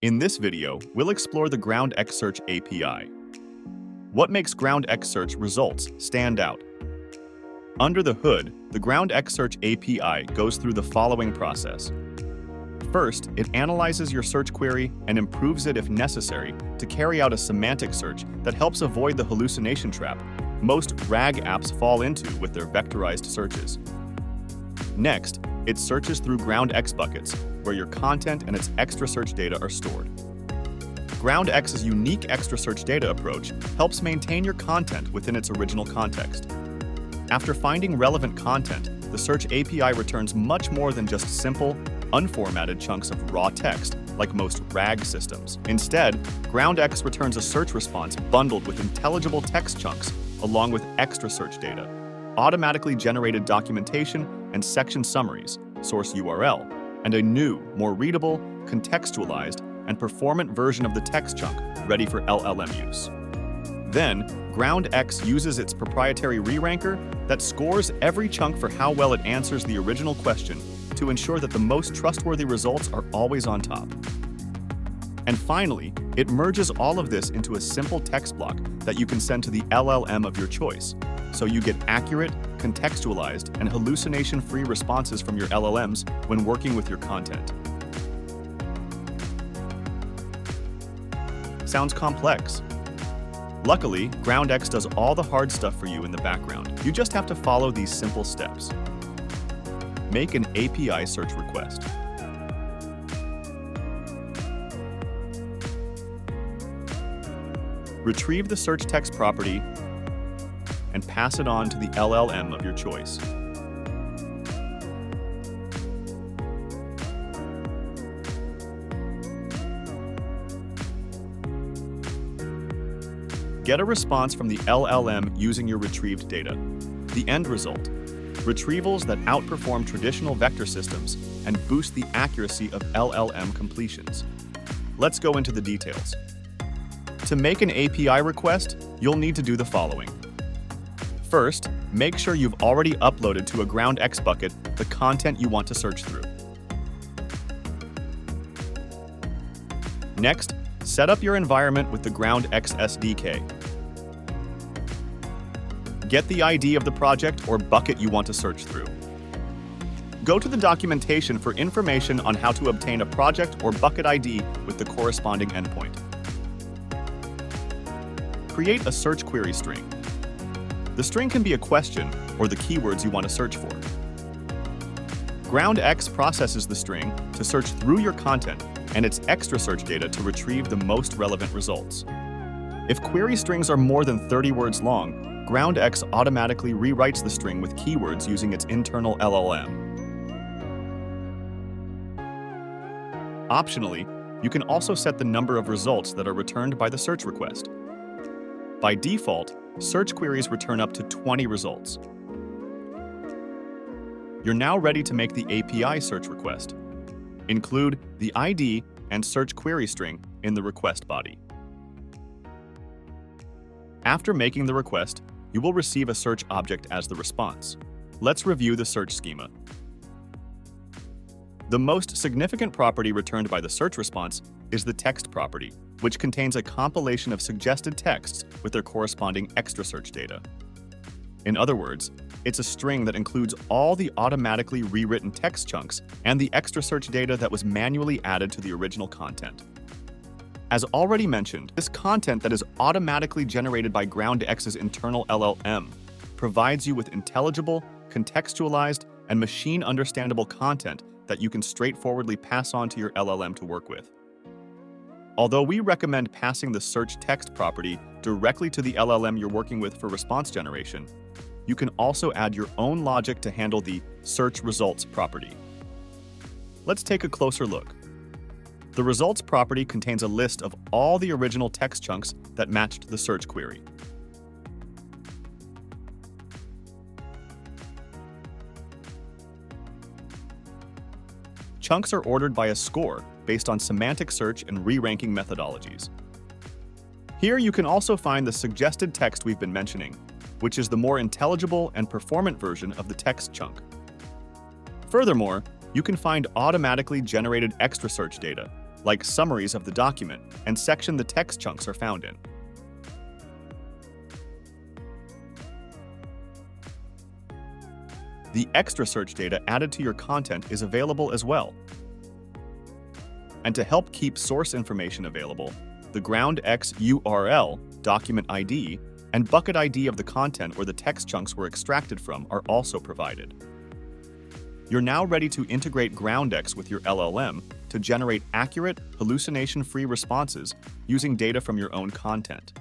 In this video, we'll explore the GroundX Search API. What makes GroundX Search results stand out? Under the hood, the GroundX Search API goes through the following process. First, it analyzes your search query and improves it if necessary to carry out a semantic search that helps avoid the hallucination trap most RAG apps fall into with their vectorized searches. Next, it searches through GroundX buckets, where your content and its extra search data are stored. GroundX's unique extra search data approach helps maintain your content within its original context. After finding relevant content, the Search API returns much more than just simple, unformatted chunks of raw text like most RAG systems. Instead, GroundX returns a search response bundled with intelligible text chunks along with extra search data, automatically generated documentation and section summaries, source URL, and a new, more readable, contextualized, and performant version of the text chunk ready for LLM use. Then, GroundX uses its proprietary re-ranker that scores every chunk for how well it answers the original question to ensure that the most trustworthy results are always on top. And finally, it merges all of this into a simple text block that you can send to the LLM of your choice, so you get accurate, contextualized, and hallucination-free responses from your LLMs when working with your content. Sounds complex? Luckily, GroundX does all the hard stuff for you in the background. You just have to follow these simple steps. Make an API search request. Retrieve the search text property and pass it on to the LLM of your choice. Get a response from the LLM using your retrieved data. The end result: retrievals that outperform traditional vector systems and boost the accuracy of LLM completions. Let's go into the details. To make an API request, you'll need to do the following. First, make sure you've already uploaded to a GroundX bucket the content you want to search through. Next, set up your environment with the GroundX SDK. Get the ID of the project or bucket you want to search through. Go to the documentation for information on how to obtain a project or bucket ID with the corresponding endpoint. Create a search query string. The string can be a question or the keywords you want to search for. GroundX processes the string to search through your content and its extra search data to retrieve the most relevant results. If query strings are more than 30 words long, GroundX automatically rewrites the string with keywords using its internal LLM. Optionally, you can also set the number of results that are returned by the search request. By default, search queries return up to 20 results. You're now ready to make the API search request. Include the ID and search query string in the request body. After making the request, you will receive a search object as the response. Let's review the search schema. The most significant property returned by the search response is the text property, which contains a compilation of suggested texts with their corresponding extra search data. In other words, it's a string that includes all the automatically rewritten text chunks and the extra search data that was manually added to the original content. As already mentioned, this content that is automatically generated by GroundX's internal LLM provides you with intelligible, contextualized, and machine-understandable content that you can straightforwardly pass on to your LLM to work with. Although we recommend passing the search text property directly to the LLM you're working with for response generation, you can also add your own logic to handle the search results property. Let's take a closer look. The results property contains a list of all the original text chunks that matched the search query. Chunks are ordered by a score based on semantic search and re-ranking methodologies. Here you can also find the suggested text we've been mentioning, which is the more intelligible and performant version of the text chunk. Furthermore, you can find automatically generated extra search data, like summaries of the document and section the text chunks are found in. The extra search data added to your content is available as well. And to help keep source information available, the GroundX URL, document ID, and bucket ID of the content where the text chunks were extracted from are also provided. You're now ready to integrate GroundX with your LLM to generate accurate, hallucination-free responses using data from your own content.